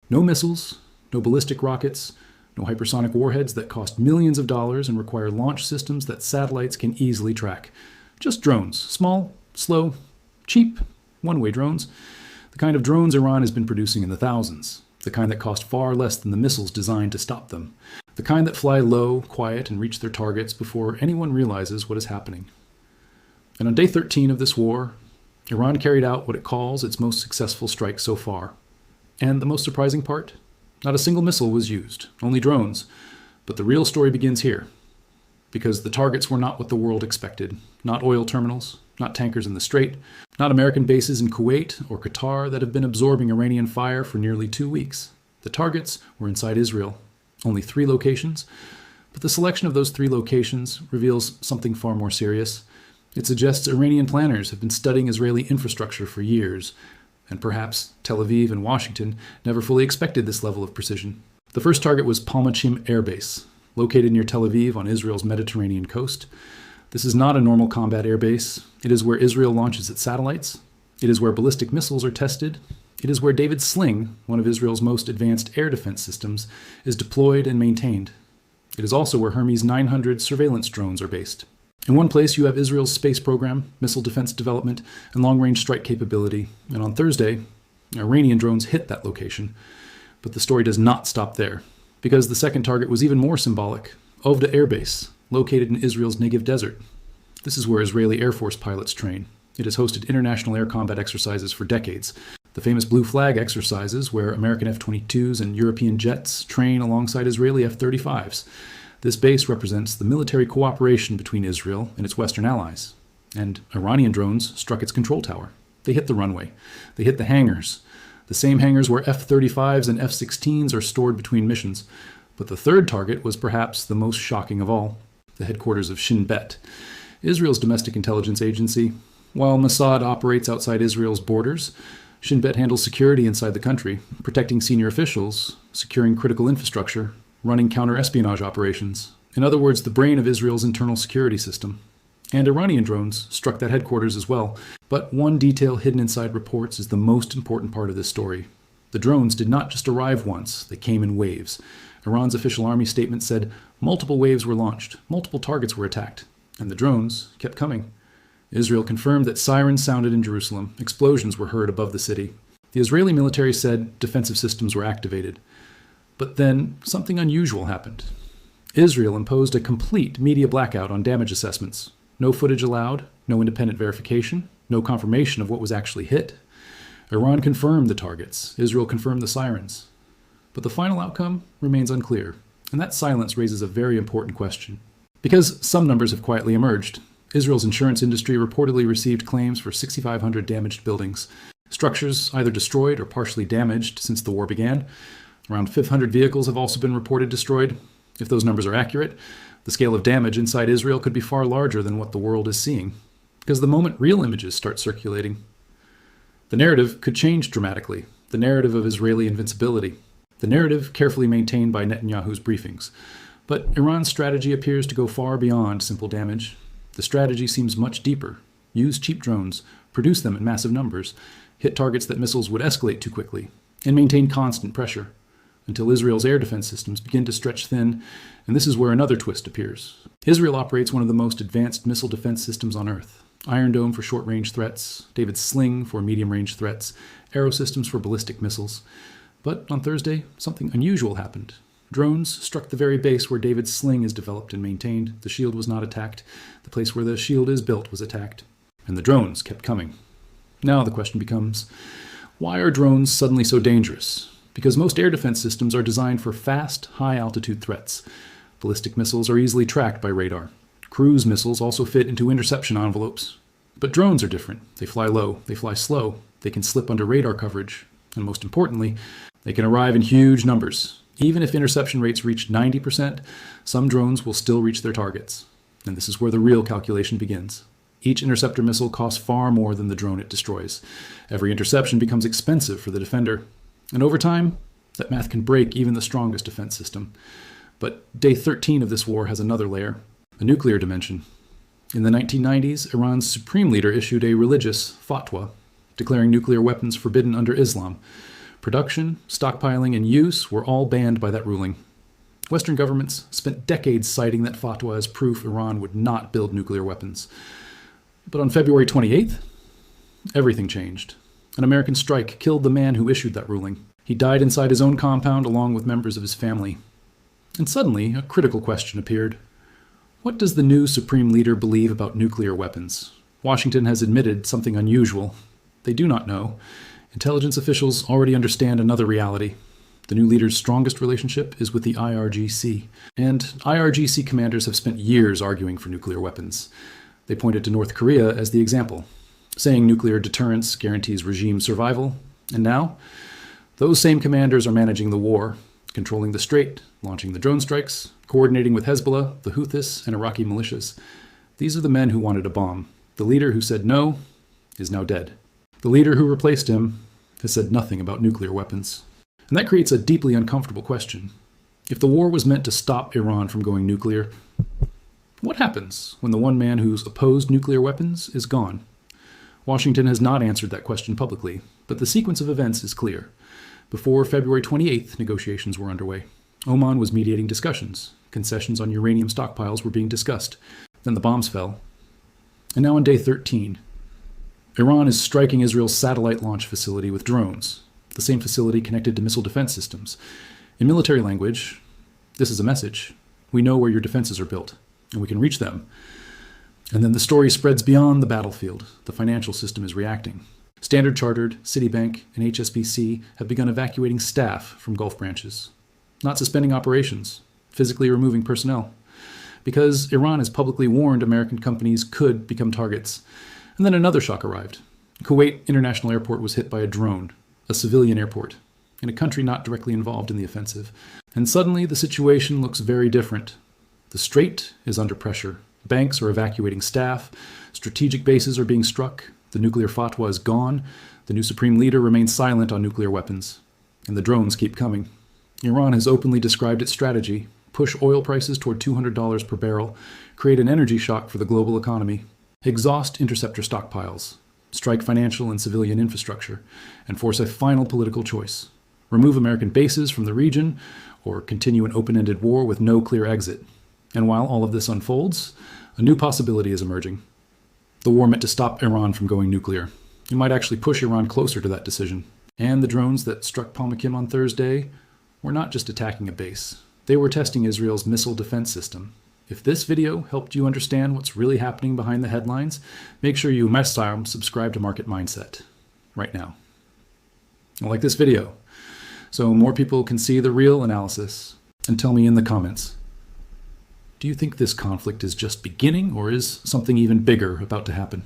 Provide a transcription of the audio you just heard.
No missiles, no ballistic rockets, no hypersonic warheads that cost millions of dollars and require launch systems that satellites can easily track. Just drones. Small, slow, cheap, one-way drones. The kind of drones Iran has been producing in the thousands. The kind that cost far less than the missiles designed to stop them. The kind that fly low, quiet, and reach their targets before anyone realizes what is happening. And on day 13 of this war, Iran carried out what it calls its most successful strike so far. And the most surprising part? Not a single missile was used, only drones. But the real story begins here. Because the targets were not what the world expected. Not oil terminals, not tankers in the Strait, not American bases in Kuwait or Qatar that have been absorbing Iranian fire for nearly 2 weeks. The targets were inside Israel. Only 3 locations. But the selection of those 3 locations reveals something far more serious. It suggests Iranian planners have been studying Israeli infrastructure for years, and perhaps Tel Aviv and Washington never fully expected this level of precision. The first target was Palmachim Air Base, located near Tel Aviv on Israel's Mediterranean coast. This is not a normal combat air base. It is where Israel launches its satellites. It is where ballistic missiles are tested. It is where David's Sling, one of Israel's most advanced air defense systems, is deployed and maintained. It is also where Hermes 900 surveillance drones are based. In one place, you have Israel's space program, missile defense development, and long-range strike capability. And on Thursday, Iranian drones hit that location. But the story does not stop there, because the second target was even more symbolic: Ovda Air Base, located in Israel's Negev Desert. This is where Israeli Air Force pilots train. It has hosted international air combat exercises for decades. The famous Blue Flag exercises, where American F-22s and European jets train alongside Israeli F-35s. This base represents the military cooperation between Israel and its Western allies. And Iranian drones struck its control tower. They hit the runway. They hit the hangars. The same hangars where F-35s and F-16s are stored between missions. But the third target was perhaps the most shocking of all: the headquarters of Shin Bet, Israel's domestic intelligence agency. While Mossad operates outside Israel's borders, Shin Bet handles security inside the country, protecting senior officials, securing critical infrastructure, running counter-espionage operations. In other words, the brain of Israel's internal security system. And Iranian drones struck that headquarters as well. But one detail hidden inside reports is the most important part of this story. The drones did not just arrive once, they came in waves. Iran's official army statement said multiple waves were launched, multiple targets were attacked, and the drones kept coming. Israel confirmed that sirens sounded in Jerusalem, explosions were heard above the city. The Israeli military said defensive systems were activated. But then something unusual happened. Israel imposed a complete media blackout on damage assessments. No footage allowed, no independent verification, no confirmation of what was actually hit. Iran confirmed the targets. Israel confirmed the sirens. But the final outcome remains unclear, and that silence raises a very important question. Because some numbers have quietly emerged. Israel's insurance industry reportedly received claims for 6,500 damaged buildings, structures either destroyed or partially damaged since the war began. Around 500 vehicles have also been reported destroyed. If those numbers are accurate, the scale of damage inside Israel could be far larger than what the world is seeing. Because the moment real images start circulating, the narrative could change dramatically. The narrative of Israeli invincibility. The narrative carefully maintained by Netanyahu's briefings. But Iran's strategy appears to go far beyond simple damage. The strategy seems much deeper. Use cheap drones, produce them in massive numbers, hit targets that missiles would escalate too quickly, and maintain constant pressure, until Israel's air defense systems begin to stretch thin, and this is where another twist appears. Israel operates one of the most advanced missile defense systems on Earth. Iron Dome for short-range threats, David's Sling for medium-range threats, Arrow systems for ballistic missiles. But on Thursday, something unusual happened. Drones struck the very base where David's Sling is developed and maintained. The shield was not attacked. The place where the shield is built was attacked. And the drones kept coming. Now the question becomes, why are drones suddenly so dangerous? Because most air defense systems are designed for fast, high-altitude threats. Ballistic missiles are easily tracked by radar. Cruise missiles also fit into interception envelopes. But drones are different. They fly low, they fly slow, they can slip under radar coverage, and most importantly, they can arrive in huge numbers. Even if interception rates reach 90%, some drones will still reach their targets. And this is where the real calculation begins. Each interceptor missile costs far more than the drone it destroys. Every interception becomes expensive for the defender. And over time, that math can break even the strongest defense system. But day 13 of this war has another layer, a nuclear dimension. In the 1990s, Iran's supreme leader issued a religious fatwa, declaring nuclear weapons forbidden under Islam. Production, stockpiling, and use were all banned by that ruling. Western governments spent decades citing that fatwa as proof Iran would not build nuclear weapons. But on February 28th, everything changed. An American strike killed the man who issued that ruling. He died inside his own compound along with members of his family. And suddenly, a critical question appeared. What does the new supreme leader believe about nuclear weapons? Washington has admitted something unusual. They do not know. Intelligence officials already understand another reality. The new leader's strongest relationship is with the IRGC. And IRGC commanders have spent years arguing for nuclear weapons. They pointed to North Korea as the example, saying nuclear deterrence guarantees regime survival. And now, those same commanders are managing the war, controlling the strait, launching the drone strikes, coordinating with Hezbollah, the Houthis, and Iraqi militias. These are the men who wanted a bomb. The leader who said no is now dead. The leader who replaced him has said nothing about nuclear weapons. And that creates a deeply uncomfortable question. If the war was meant to stop Iran from going nuclear, what happens when the one man who's opposed nuclear weapons is gone? Washington has not answered that question publicly, but the sequence of events is clear. Before February 28th, negotiations were underway. Oman was mediating discussions. Concessions on uranium stockpiles were being discussed. Then the bombs fell. And now on day 13, Iran is striking Israel's satellite launch facility with drones, the same facility connected to missile defense systems. In military language, this is a message. We know where your defenses are built, and we can reach them. And then the story spreads beyond the battlefield. The financial system is reacting. Standard Chartered, Citibank, and HSBC have begun evacuating staff from Gulf branches, not suspending operations, physically removing personnel, because Iran has publicly warned American companies could become targets. And then another shock arrived. Kuwait International Airport was hit by a drone, a civilian airport, in a country not directly involved in the offensive. And suddenly the situation looks very different. The strait is under pressure. Banks are evacuating staff. Strategic bases are being struck. The nuclear fatwa is gone. The new supreme leader remains silent on nuclear weapons. And the drones keep coming. Iran has openly described its strategy: push oil prices toward $200 per barrel, create an energy shock for the global economy, exhaust interceptor stockpiles, strike financial and civilian infrastructure, and force a final political choice: remove American bases from the region or continue an open-ended war with no clear exit. And while all of this unfolds, a new possibility is emerging. The war meant to stop Iran from going nuclear. It might actually push Iran closer to that decision. And the drones that struck Palmakim on Thursday were not just attacking a base. They were testing Israel's missile defense system. If this video helped you understand what's really happening behind the headlines, make sure you subscribe to Market Mindset right now. Like this video, so more people can see the real analysis. And tell me in the comments, do you think this conflict is just beginning, or is something even bigger about to happen?